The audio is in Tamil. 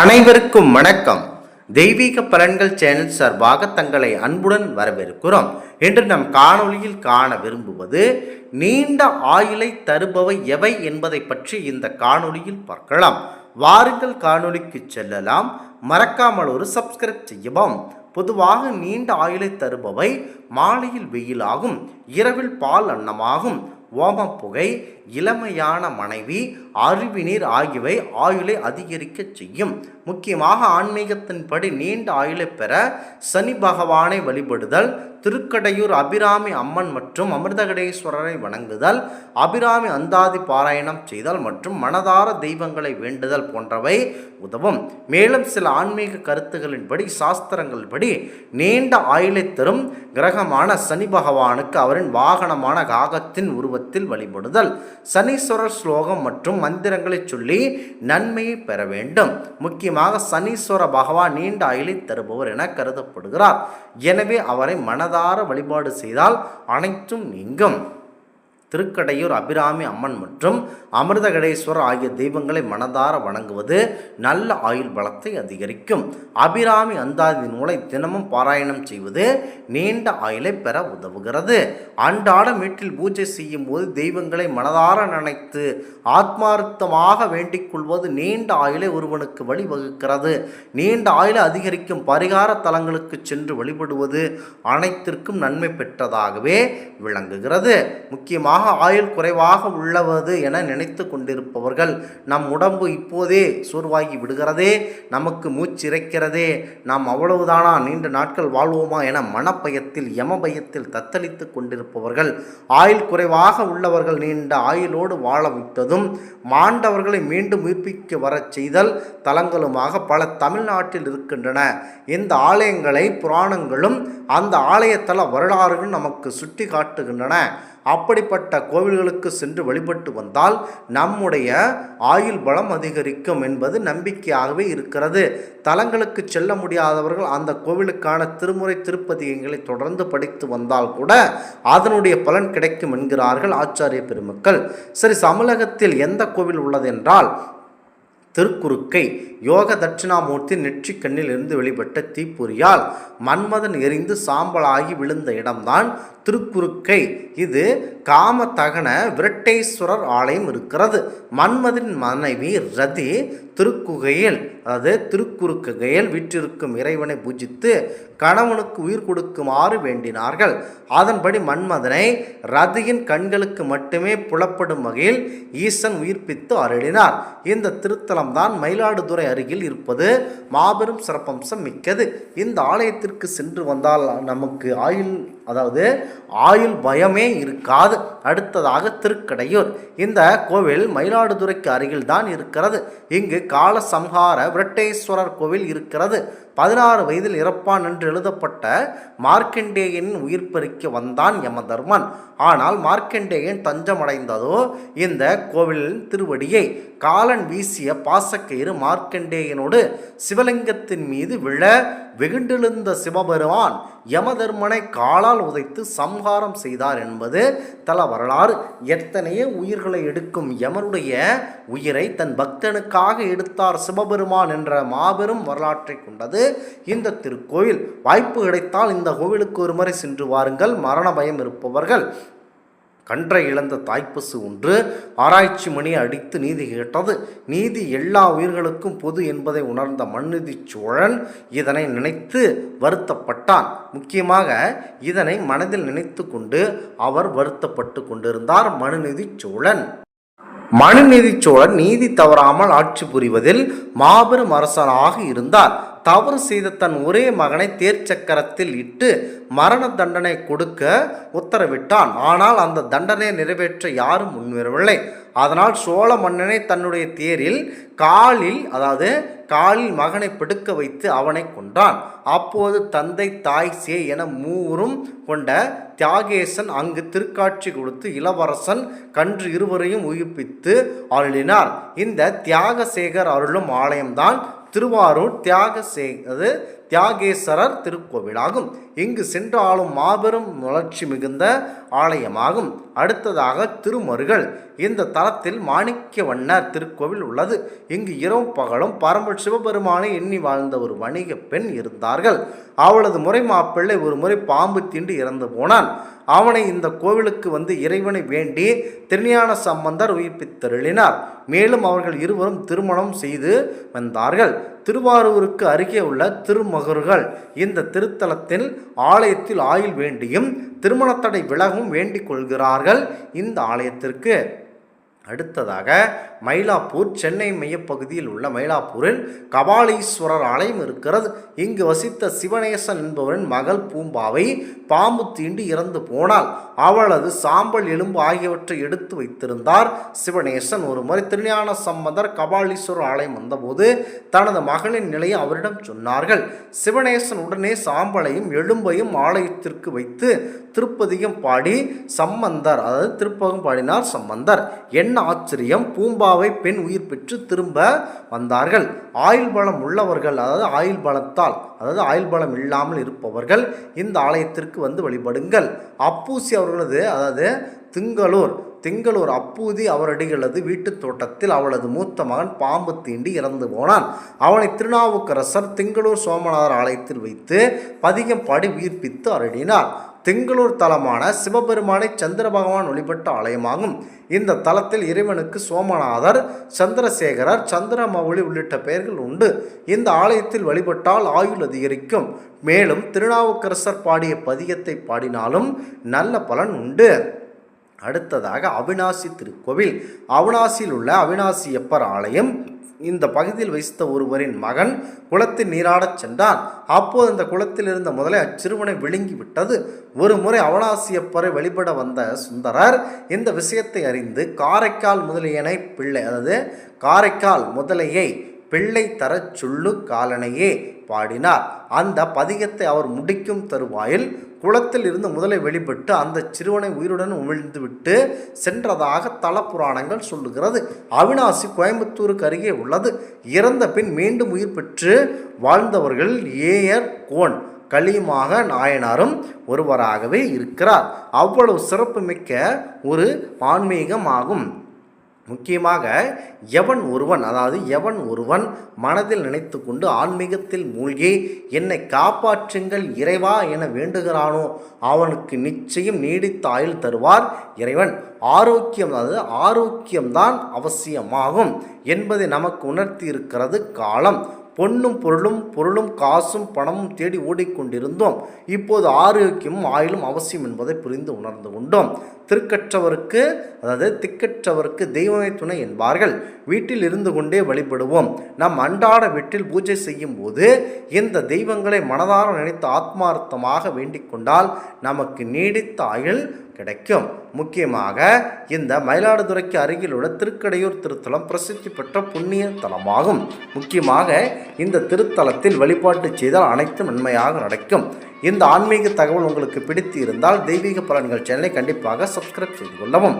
அனைவருக்கும் வணக்கம். தெய்வீக பலன்கள் சேனல் சார்பாக தங்களை அன்புடன் வரவேற்கிறோம். இன்று நம் காணொளியில் காண விரும்புவது நீண்ட ஆயுளை தருபவை எவை என்பதை பற்றி இந்த காணொளியில் பார்க்கலாம். வாருங்கள் காணொளிக்கு செல்லலாம். மறக்காமல் ஒரு சப்ஸ்கிரைப் செய்யவும். பொதுவாக நீண்ட ஆயுளை தருபவை மாலையில் வெயிலாகும், இரவில் பால் அன்னமாகும், ஓமப்புகை, இளமையான மனைவி, அருவிநீர் ஆகியவை ஆயுளை அதிகரிக்க செய்யும். முக்கியமாக ஆன்மீகத்தின்படி நீண்ட ஆயுளை பெற சனி பகவானை வழிபடுதல், திருக்கடையூர் அபிராமி அம்மன் மற்றும் அமிர்தகடேஸ்வரரை வணங்குதல், அபிராமி அந்தாதி பாராயணம் செய்தல் மற்றும் மனதார தெய்வங்களை வேண்டுதல் போன்றவை உதவும். மேலும் சில ஆன்மீக கருத்துகளின்படி சாஸ்திரங்கள்படி நீண்ட ஆயுளை தரும் கிரகமான சனி பகவானுக்கு அவரின் வாகனமான காகத்தின் உருவத்தில் வழிபடுதல், சனீஸ்வரர் ஸ்லோகம் மற்றும் மந்திரங்களை சொல்லி நன்மையை பெற வேண்டும். முக்கியமாக சனீஸ்வர பகவான் நீண்ட ஆயுளை தருபவர் என கருதப்படுகிறார். எனவே அவரை மனதார வழிபாடு செய்தால் அனைத்தும் நீங்கும். திருக்கடையூர் அபிராமி அம்மன் மற்றும் அமிர்தகடேஸ்வரர் ஆகிய தெய்வங்களை மனதார வணங்குவது நல்ல ஆயுள் பலத்தை அதிகரிக்கும். அபிராமி அந்தாதி நூலை தினமும் பாராயணம் செய்வது நீண்ட ஆயுளை பெற உதவுகிறது. அன்றாடம் வீட்டில் பூஜை செய்யும் போது தெய்வங்களை மனதார நினைத்து ஆத்மார்த்தமாக வேண்டிக் கொள்வது நீண்ட ஆயுளை ஒருவனுக்கு வழிவகுக்கிறது. நீண்ட ஆயுளை அதிகரிக்கும் பரிகார தலங்களுக்கு சென்று வழிபடுவது அனைத்திற்கும் நன்மை பெற்றதாகவே விளங்குகிறது. முக்கியமாக ஆயுள் குறைவாக உள்ளவது என நினைத்து கொண்டிருப்பவர்கள், நம் உடம்பு இப்போதே சோர்வாகி விடுகிறதே, நமக்கு மூச்சிறைக்கிறதே, நாம் அவ்வளவுதானா, நீண்ட நாட்கள் வாழ்வோமா என மனப்பயத்தில் யமபயத்தில் தத்தளித்து கொண்டிருப்பவர்கள், ஆயுள் குறைவாக உள்ளவர்கள் நீண்ட ஆயுளோடு வாழ வைத்ததும் மாண்டவர்களை மீண்டும் உயிர்ப்பிக்க வரச் செய்தல் தலங்களுமாக பல தமிழ்நாட்டில் இருக்கின்றன. இந்த ஆலயங்களை புராணங்களும் அந்த ஆலயத்தல வரலாறுகளும் நமக்கு சுட்டி காட்டுகின்றன. அப்படிப்பட்ட கோவில்களுக்கு சென்று வழிபட்டு வந்தால் நம்முடைய ஆயுள் பலம் அதிகரிக்கும் என்பது நம்பிக்கையாகவே இருக்கிறது. தலங்களுக்கு செல்ல முடியாதவர்கள் அந்த கோவிலுக்கான திருமுறை திருப்பதிகங்களை தொடர்ந்து படித்து வந்தால் கூட அதனுடைய பலன் கிடைக்கும் என்கிறார்கள் ஆச்சாரிய பெருமக்கள். சரி, தமிழகத்தில் எந்த கோவில் உள்ளது என்றால் திருக்குறுக்கை. யோக தட்சிணாமூர்த்தி நெற்றிக்கண்ணில் இருந்து வெளிப்பட்ட தீப்பொறியால் மன்மதன் எரிந்து சாம்பலாகி விழுந்த இடம்தான் திருக்குறுக்கை. இது காமதகன விரட்டேஸ்வரர் ஆலயம் இருக்கிறது. மன்மதன் மனைவி ரதி திருக்குகையில், அதாவது திருக்குறுக்கையில் வீற்றிருக்கும் இறைவனை பூஜித்து கணவனுக்கு உயிர் கொடுக்குமாறு வேண்டினார்கள். அதன்படி மன்மதனை ரதியின் கண்களுக்கு மட்டுமே புலப்படும் வகையில் ஈசன் உயிர்ப்பித்து அருளினார். இந்த திருத்தலம்தான் மயிலாடுதுறை அருகில் இருப்பது மாபெரும் சிறப்பம்சம் மிக்கது. இந்த ஆலயத்திற்கு சென்று வந்தால் நமக்கு ஆயுள் பயமே இருக்காது. அடுத்ததாக திருக்கடையூர். இந்த கோவில் மயிலாடுதுறைக்கு அருகில் தான் இருக்கிறது. இங்கு கால சம்ஹார விரட்டேஸ்வரர் கோவில் இருக்கிறது. 16 வயதில் இறப்பான் என்று எழுதப்பட்ட மார்க்கண்டேயனின் உயிர் பறிக்க வந்தான் யமதர்மன். ஆனால் மார்க்கண்டேயன் தஞ்சமடைந்ததோ இந்த கோவிலின் திருவடியை. காலன் வீசிய பாசக்கயிறு மார்க்கண்டேயனோடு சிவலிங்கத்தின் மீது விழ வெகுண்டெழுந்த சிவபெருமான் யமதர்மனை காலால் உதைத்து சம்ஹாரம் செய்தார் என்பது தல வரலாறு. எத்தனையோ உயிர்களை எடுக்கும் யமனுடைய உயிரை தன் பக்தனுக்காக எடுத்தார் சிவபெருமான் என்ற மாபெரும் வரலாற்றை கொண்டது இந்த திருக்கோயில். வாய்ப்பு கிடைத்தால் இந்த கோவிலுக்கு ஒரு முறை சென்று வாருங்கள். மரண பயம் இருப்பவர்கள். கன்றை இழந்த தாய்ப்பசு ஒன்று ஆராய்ச்சி மணியை அடித்து நீதி கேட்டது. நீதி எல்லா உயிர்களுக்கும் பொது என்பதை உணர்ந்த மனுநீதி சோழன் இதனை நினைத்து வருத்தப்பட்டான். முக்கியமாக இதனை மனதில் நினைத்து கொண்டு அவர் வருத்தப்பட்டு கொண்டிருந்தார் மனுநீதி சோழன். மனுநீதி சோழன் நீதி தவறாமல் ஆட்சி புரிவதில் மாபெரும் அரசனாக இருந்தார். தவறு செய்த தன் ஒரே மகனை தேர்ச்சக்கரத்தில் இட்டு மரண தண்டனை கொடுக்க உத்தரவிட்டான். ஆனால் அந்த தண்டனையை நிறைவேற்ற யாரும் முன்வரவில்லை. அதனால் சோழ மன்னனை தன்னுடைய தேரில் காலில் மகனை பிடுக்க வைத்து அவனை கொன்றான். அப்போது தந்தை, தாய், சே என மூவரும் கொண்ட தியாகேசன் அங்கு திருக்காட்சி கொடுத்து இளவரசன் கன்று இருவரையும் உயிர்ப்பித்து அருளினார். இந்த தியாகசேகர் அருளும் ஆலயம்தான் திருவாரூர் தியாகேஸ்வரர் திருக்கோவிலாகும். இங்கு சென்று ஆளும் மாபெரும் வளர்ச்சி மிகுந்த ஆலயமாகும். அடுத்ததாக திருமருகல். இந்த தலத்தில் மாணிக்க வண்ணர் திருக்கோவில் உள்ளது. இங்கு இரவும் பகலும் பரம்பல் சிவபெருமானை எண்ணி வாழ்ந்த ஒரு வணிக பெண் இருந்தார்கள். அவளது முறை மாப்பிள்ளை ஒரு முறை பாம்பு தீண்டு இறந்து போனான். அவனை இந்த கோவிலுக்கு வந்து இறைவனை வேண்டி திருஞான சம்பந்தர் உயிர்ப்பித்தருளினார். மேலும் அவர்கள் இருவரும் திருமணம் செய்து வந்தார்கள். திருவாரூருக்கு அருகே உள்ள திருமகர்கள் இந்த திருத்தலத்தில் ஆலயத்தில் ஆயுள் வேண்டியும் திருமணத்தடை விலகவும் வேண்டிக் கொள்கிறார்கள். இந்த ஆலயத்திற்கு அடுத்ததாக மயிலாப்பூர், சென்னை மையப்பகுதியில் உள்ள மயிலாப்பூரில் கபாலீஸ்வரர் ஆலயம் இருக்கிறது. இங்கு வசித்த சிவநேசன் என்பவரின் மகள் பூம்பாவை பாம்பு தீண்டி இறந்து போனாள். அவளது சாம்பல் எலும்பு ஆகியவற்றை எடுத்து வைத்திருந்தார் சிவநேசன். ஒரு முறை திருஞான சம்பந்தர் கபாலீஸ்வரர் ஆலயம் வந்தபோது தனது மகளின் நிலையை அவரிடம் சொன்னார்கள். சிவநேசன் உடனே சாம்பலையும் எலும்பையும் ஆலயத்திற்கு வைத்து திருப்பதிகம் பாடி சம்பந்தர், அதாவது திருப்பகம் பாடினார் சம்பந்தர். என்ன ஆச்சரியம்! பூம்பாவை பெண் உயிர் பெற்று திரும்ப வந்தார்கள். ஆயுள் பலம் உள்ளவர்கள், அதாவது ஆயுள் பலத்தால், அதாவது ஆயுள் பலம் இல்லாமல் இருப்பவர்கள் இந்த ஆலயத்திற்கு வந்து வழிபடுங்கள். அப்பூசி அவர்களது, அதாவது திங்களூர் அப்பூதி அவரடிகளது வீட்டு தோட்டத்தில் அவளது மூத்த மகன் பாம்பு தீண்டி இறந்து போனான். அவனை திருநாவுக்கரசர் திங்களூர் சோமநாதர் ஆலயத்தில் வைத்து பதிகம் பாடி உயிர்ப்பித்து அருளினார். திங்களூர் தலமான சிவபெருமானை சந்திர பகவான் வழிபட்ட ஆலயமாகும். இந்த தலத்தில் இறைவனுக்கு சோமநாதர், சந்திரசேகரர், சந்திரமௌலி உள்ளிட்ட பெயர்கள் உண்டு. இந்த ஆலயத்தில் வழிபட்டால் ஆயுள் அதிகரிக்கும். மேலும் திருநாவுக்கரசர் பாடிய பதிகத்தை பாடினாலும் நல்ல பலன் உண்டு. அடுத்ததாக அவிநாசி திருக்கோவில். அவிநாசியில் உள்ள அவிநாசியப்பர் ஆலயம். இந்த பகுதியில் வசித்த ஒருவரின் மகன் குளத்தில் நீராடச் சென்றான். அப்போது அந்த குளத்தில் இருந்த முதலை அச்சிறுவனை விழுங்கி விட்டது. ஒரு முறை அவிநாசியப்பரை வழிபட வந்த சுந்தரர் இந்த விஷயத்தை அறிந்து காரைக்கால் முதலையை பிள்ளை தரச் சொல்லு காலனையே பாடினார். அந்த பதிகத்தை அவர் முடிக்கும் தருவாயில் குளத்தில் இருந்து முதலை வெளிப்பட்டு அந்த சிறுவனை உயிருடன் உமிழ்ந்துவிட்டு சென்றதாக தல புராணங்கள் சொல்லுகிறது. அவிநாசி கோயம்புத்தூருக்கு அருகே உள்ளது. இறந்த பின் மீண்டும் உயிர் பெற்று வாழ்ந்தவர்கள் ஏயர் கோன் கலியுமாக நாயனாரும் ஒருவராகவே இருக்கிறார். அவ்வளவு சிறப்புமிக்க ஒரு ஆன்மீகம் ஆகும். முக்கியமாக எவன் ஒருவன் மனதில் நினைத்து கொண்டு ஆன்மீகத்தில் மூழ்கி என்னை காப்பாற்றுங்கள் இறைவா என வேண்டுகிறானோ அவனுக்கு நிச்சயம் நீடித்த ஆயுள் தருவார் இறைவன். ஆரோக்கியம்தான் அவசியமாகும் என்பதை நமக்கு உணர்த்தி இருக்கிறது காலம். பொன்னும் பொருளும் காசும் பணமும் தேடி ஓடிக்கொண்டிருந்தோம். இப்போது ஆரோக்கியமும் ஆயுளும் அவசியம் என்பதை புரிந்து உணர்ந்து கொண்டோம். திக்கற்றவருக்கு தெய்வமே துணை என்பார்கள். வீட்டில் இருந்து கொண்டே வழிபடுவோம். நம் அன்றாட வீட்டில் பூஜை செய்யும் போது இந்த தெய்வங்களை மனதார நினைத்து ஆத்மார்த்தமாக வேண்டிக் கொண்டால் நமக்கு நீடித்த ஆயுள் கிடைக்கும். முக்கியமாக இந்த மயிலாடுதுறைக்கு அருகில் உள்ள திருக்கடையூர் திருத்தலம் பிரசித்தி பெற்ற புண்ணிய தலமாகும். முக்கியமாக இந்த திருத்தலத்தில் வழிபாட்டு செய்தால் அனைத்தும் நன்மையாக நடக்கும். இந்த ஆன்மீக தகவல் உங்களுக்கு பிடித்து இருந்தால் தெய்வீக பலன்கள் சேனலை கண்டிப்பாக சப்ஸ்கிரைப் செய்து கொள்ளவும்.